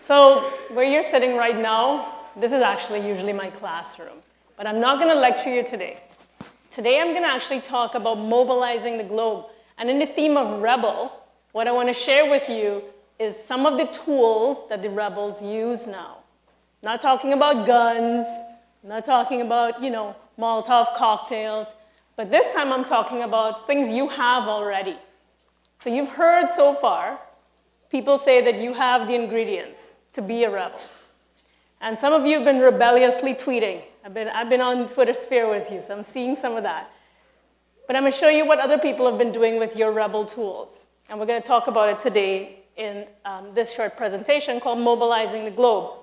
So where you're sitting right now, this is actually usually my classroom. But I'm not going to lecture you today. Today I'm going to actually talk about mobilizing the globe. And in the theme of rebel, what I want to share with you is some of the tools that the rebels use now. Not talking about guns, not talking about, Molotov cocktails, but this time I'm talking about things you have already. So you've heard so far people say that you have the ingredients to be a rebel. And some of you have been rebelliously tweeting. I've been on Twitter sphere with you, so I'm seeing some of that. But I'm going to show you what other people have been doing with your rebel tools. And we're going to talk about it today in this short presentation called Mobilizing the Globe.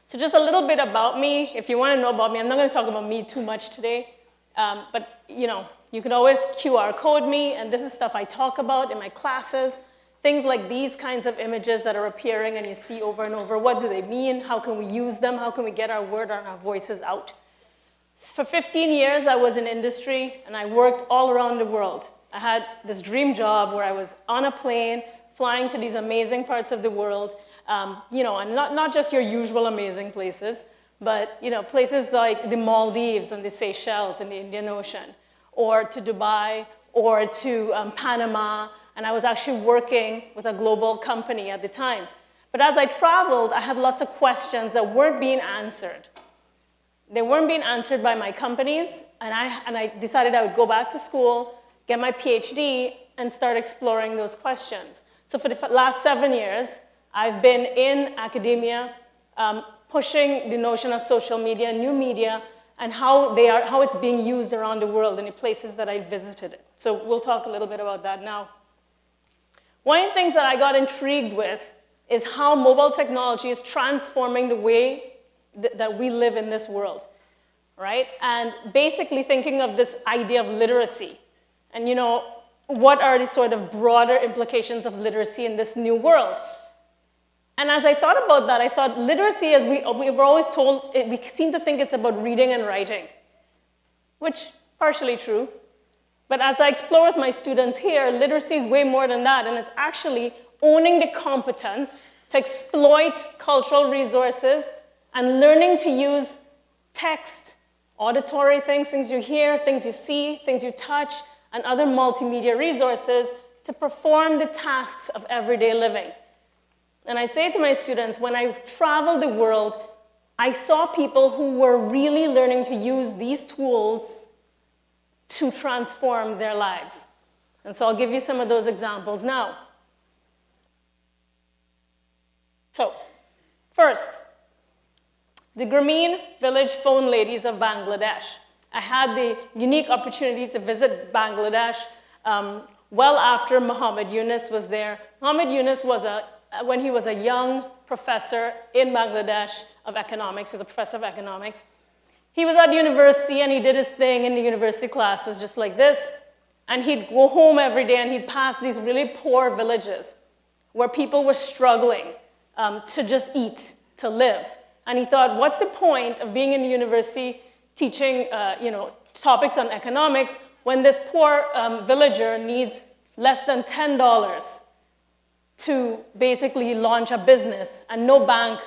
So just a little bit about me. If you want to know about me, I'm not going to talk about me too much today. But you can always QR code me, and this is stuff I talk about in my classes. Things like these kinds of images that are appearing and you see over and over. What do they mean? How can we use them? How can we get our word and our voices out? For 15 years, I was in industry, and I worked all around the world. I had this dream job where I was on a plane, flying to these amazing parts of the world, and not just your usual amazing places, but places like the Maldives and the Seychelles in the Indian Ocean, or to Dubai, or to Panama, and I was actually working with a global company at the time. But as I traveled, I had lots of questions that weren't being answered. They weren't being answered by my companies, and I decided I would go back to school, get my PhD, and start exploring those questions. So for the last 7 years, I've been in academia, pushing the notion of social media, new media, and how it's being used around the world in the places that I visited. So we'll talk a little bit about that now. One of the things that I got intrigued with is how mobile technology is transforming the way that we live in this world, right? And basically thinking of this idea of literacy. And what are the sort of broader implications of literacy in this new world? And as I thought about that, I thought literacy, as we were always told, we seem to think it's about reading and writing, which partially true. But as I explore with my students here, literacy is way more than that, and it's actually owning the competence to exploit cultural resources and learning to use text, auditory things you hear, things you see, things you touch, and other multimedia resources to perform the tasks of everyday living. And I say to my students, when I traveled the world, I saw people who were really learning to use these tools to transform their lives. And so I'll give you some of those examples now. So, first, the Grameen village phone ladies of Bangladesh. I had the unique opportunity to visit Bangladesh well after Muhammad Yunus was there. Muhammad Yunus was when he was a young professor in Bangladesh of economics, he was a professor of economics. He was at university and he did his thing in the university classes just like this. And he'd go home every day and he'd pass these really poor villages where people were struggling to just eat, to live. And he thought, what's the point of being in the university teaching topics on economics when this poor villager needs less than $10 to basically launch a business, and no bank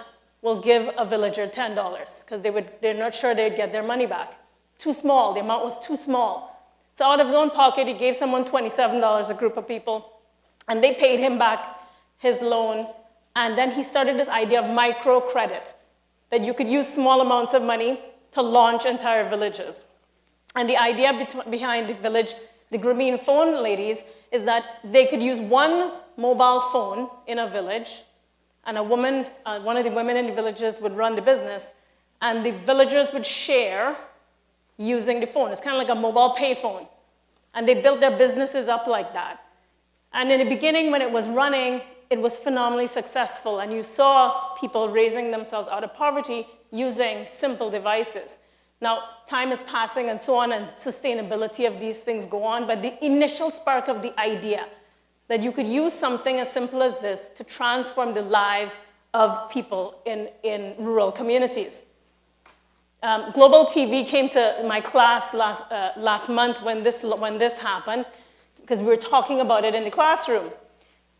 will give a villager $10 because they're not sure they'd get their money back. Too small, the amount was too small. So out of his own pocket, he gave someone $27, a group of people, and they paid him back his loan. And then he started this idea of microcredit, that you could use small amounts of money to launch entire villages. And the idea behind the Grameen phone ladies, is that they could use one mobile phone in a village, and one of the women in the villages would run the business, and the villagers would share using the phone. It's kind of like a mobile pay phone. And they built their businesses up like that. And in the beginning, when it was running, it was phenomenally successful, and you saw people raising themselves out of poverty using simple devices. Now, time is passing and so on, and sustainability of these things go on, but the initial spark of the idea that you could use something as simple as this to transform the lives of people in rural communities. Global TV came to my class last month when this happened, because we were talking about it in the classroom.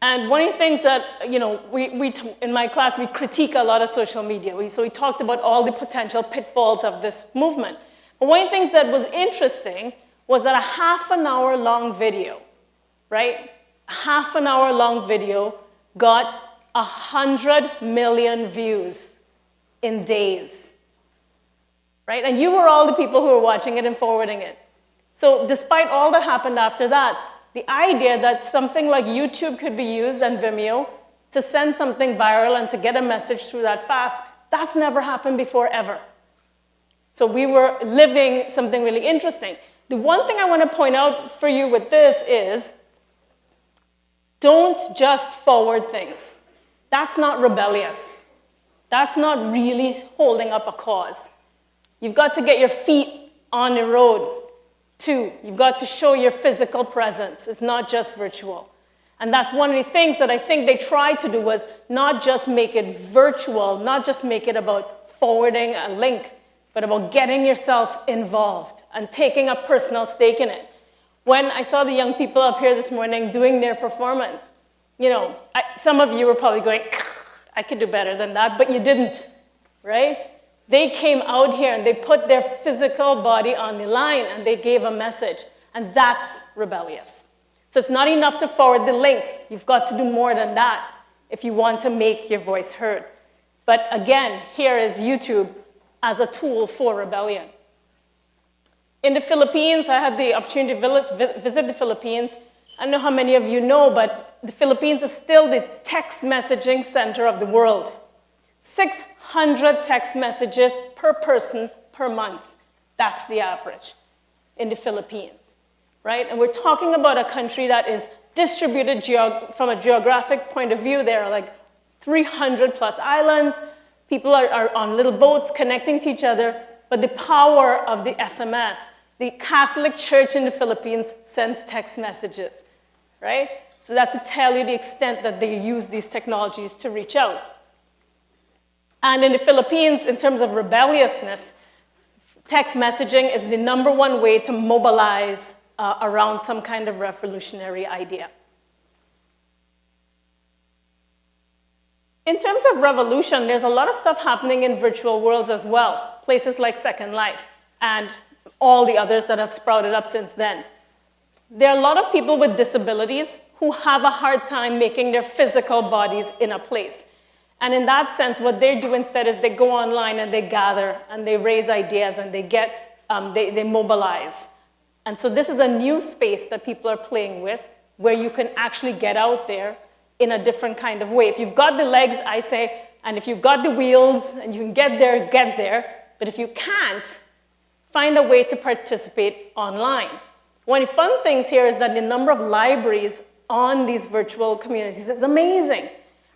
And one of the things that, in my class, we critique a lot of social media. So we talked about all the potential pitfalls of this movement. But one of the things that was interesting was that a half-an-hour-long video, right? A half-an-hour-long video got 100 million views in days, right? And you were all the people who were watching it and forwarding it. So despite all that happened after that, the idea that something like YouTube could be used and Vimeo to send something viral and to get a message through that fast, that's never happened before, ever. So we were living something really interesting. The one thing I want to point out for you with this is, don't just forward things. That's not rebellious. That's not really holding up a cause. You've got to get your feet on the road. Two, you've got to show your physical presence. It's not just virtual. And that's one of the things that I think they tried to do, was not just make it virtual, not just make it about forwarding a link, but about getting yourself involved and taking a personal stake in it. When I saw the young people up here this morning doing their performance, some of you were probably going, I could do better than that, but you didn't, right? They came out here and they put their physical body on the line and they gave a message, and that's rebellious. So it's not enough to forward the link. You've got to do more than that if you want to make your voice heard. But again, here is YouTube as a tool for rebellion. In the Philippines, I had the opportunity to visit the Philippines. I don't know how many of you know, but the Philippines is still the text messaging center of the world. 600 text messages per person per month. That's the average in the Philippines, right? And we're talking about a country that is distributed from a geographic point of view. There are like 300 plus islands. People are on little boats connecting to each other. But the power of the SMS, the Catholic Church in the Philippines sends text messages, right? So that's to tell you the extent that they use these technologies to reach out. And in the Philippines, in terms of rebelliousness, text messaging is the #1 way to mobilize around some kind of revolutionary idea. In terms of revolution, there's a lot of stuff happening in virtual worlds as well, places like Second Life and all the others that have sprouted up since then. There are a lot of people with disabilities who have a hard time making their physical bodies in a place. And in that sense, what they do instead is they go online and they gather and they raise ideas and they mobilize. And so this is a new space that people are playing with, where you can actually get out there in a different kind of way. If you've got the legs, I say, and if you've got the wheels and you can get there, get there. But if you can't, find a way to participate online. One of the fun things here is that the number of libraries on these virtual communities is amazing.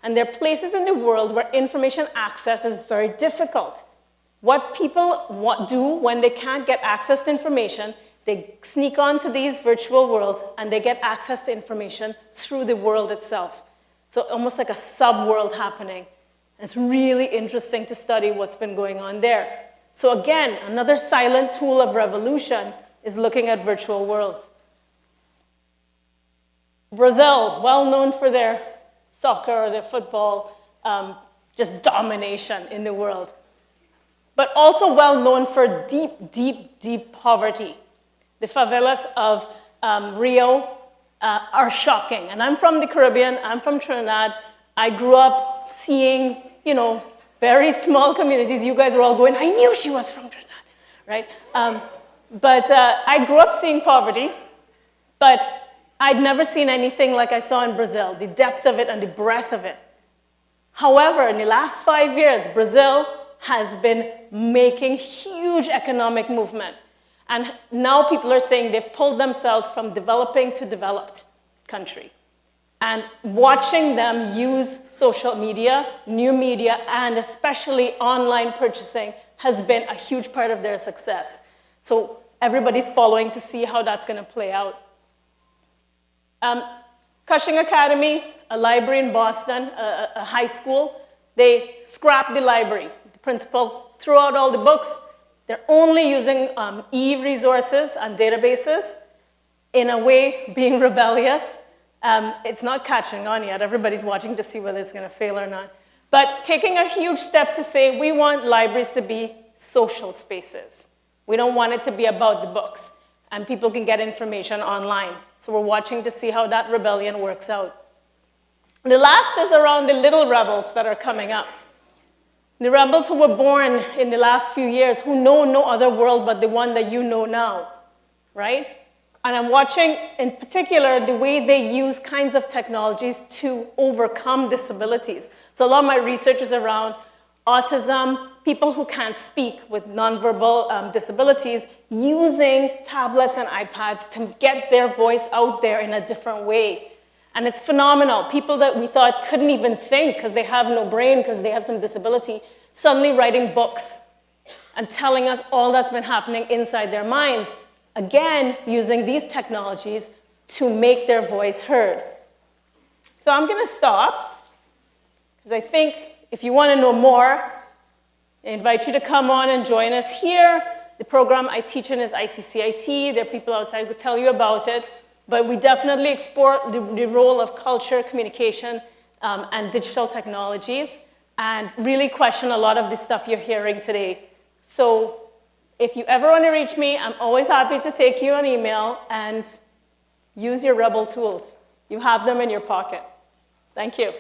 And there are places in the world where information access is very difficult. What people do when they can't get access to information, they sneak onto these virtual worlds and they get access to information through the world itself. So almost like a sub-world happening. And it's really interesting to study what's been going on there. So again, another silent tool of revolution is looking at virtual worlds. Brazil, well known for their soccer or their football, just domination in the world. But also well known for deep, deep, deep poverty. The favelas of Rio are shocking. And I'm from the Caribbean, I'm from Trinidad. I grew up seeing, very small communities. You guys were all going, I knew she was from Trinidad, right? But I grew up seeing poverty, but I'd never seen anything like I saw in Brazil, the depth of it and the breadth of it. However, in the last 5 years, Brazil has been making huge economic movement. And now people are saying they've pulled themselves from developing to developed country. And watching them use social media, new media, and especially online purchasing has been a huge part of their success. So everybody's following to see how that's going to play out. Cushing Academy, a library in Boston, a high school, they scrapped the library. The principal threw out all the books. They're only using e-resources and databases, in a way being rebellious. It's not catching on yet. Everybody's watching to see whether it's going to fail or not. But taking a huge step to say we want libraries to be social spaces. We don't want it to be about the books, and people can get information online. So we're watching to see how that rebellion works out. The last is around the little rebels that are coming up. The rebels who were born in the last few years, who know no other world but the one that you know now, right? And I'm watching, in particular, the way they use kinds of technologies to overcome disabilities. So a lot of my research is around autism, people who can't speak with nonverbal disabilities, using tablets and iPads to get their voice out there in a different way. And it's phenomenal. People that we thought couldn't even think because they have no brain, because they have some disability, suddenly writing books and telling us all that's been happening inside their minds. Again, using these technologies to make their voice heard. So I'm going to stop, because I think if you want to know more, I invite you to come on and join us here. The program I teach in is ICCIT. There are people outside who could tell you about it. But we definitely explore the role of culture, communication, and digital technologies, and really question a lot of the stuff you're hearing today. So if you ever want to reach me, I'm always happy to take you an email and use your Rebel tools. You have them in your pocket. Thank you.